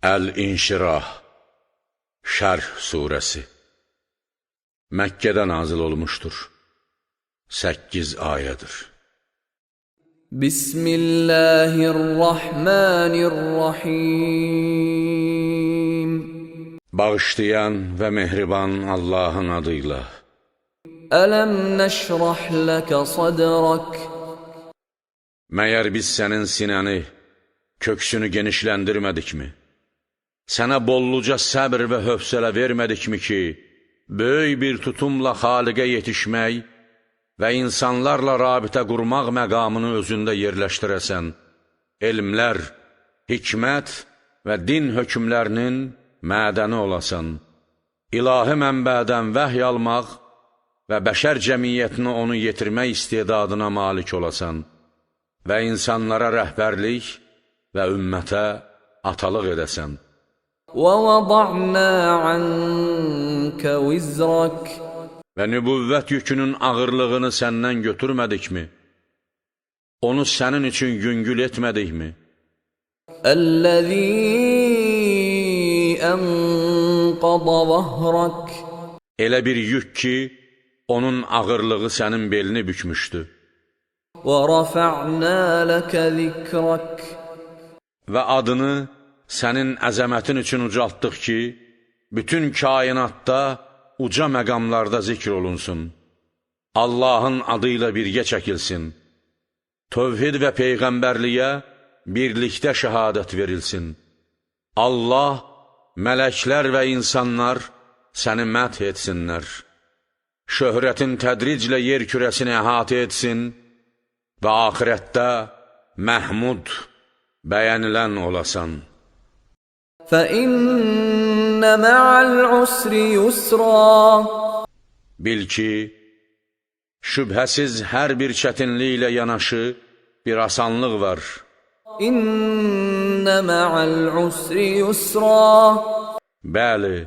Əl-İnşirah Şərh surəsi Məkkədə nazil olmuşdur. 8 ayədir. Bismillahirrahmanirrahim. Bağışlayan və mehriban Allahın adıyla. Ələm nəşrah ləkə sadrak. Məyər biz sənin sinəni, köksünü genişləndirmədikmi? Sənə bolluca səbr və hövsələ vermədikmi ki, böyük bir tutumla Xaliqə yetişmək və insanlarla rabitə qurmaq məqamını özündə yerləşdirəsən, elmlər, hikmət və din hökmlərinin mədəni olasan, ilahi mənbədən vəhy almaq və bəşər cəmiyyətini onu yetirmək istedadına malik olasan və insanlara rəhbərlik və ümmətə atalıq edəsən. وَوَضَعْنَا عَنْكَ وِزْرَكَ. Və nübüvvət yükünün ağırlığını səndən götürmədikmi? Onu sənin üçün yüngül etmədikmi? الَّذِي أَنْقَضَ ظَهْرَكَ. Elə bir yük ki, onun ağırlığı sənin belini bükmüşdü. وَرَفَعْنَا لَكَ ذِكْرَكَ. Və adını sənin əzəmətin üçün ucaltdıq ki, bütün kainatda uca məqamlarda zikr olunsun. Allahın adıyla birgə çəkilsin. Tövhid və Peyğəmbərliyə birlikdə şəhadət verilsin. Allah, mələklər və insanlar səni məth etsinlər. Şöhrətin tədriclə yer kürəsini əhatə etsin və axirətdə məhmud, bəyənilən olasan. فَإِنَّ مَعَ الْعُسْرِ يُسْرًا. Bil ki, şübhəsiz hər bir çətinliklə yanaşı bir asanlıq var. إِنَّ مَعَ الْعُسْرِ يُسْرًا. Bəli,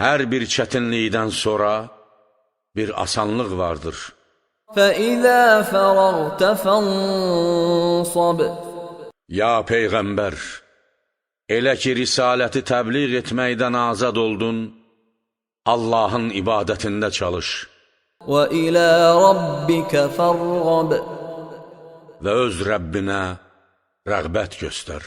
hər bir çətinlikdən sonra bir asanlıq vardır. فَإِذَا فَرَغْتَ فَانصَبْ. Ya Peyğəmbər, elə ki, risaləti təbliğ etməkdən azad oldun, Allahın ibadətində çalış. وَإِلَى رَبِّكَ فَارْغَب. Və öz Rəbbinə rəğbət göstər.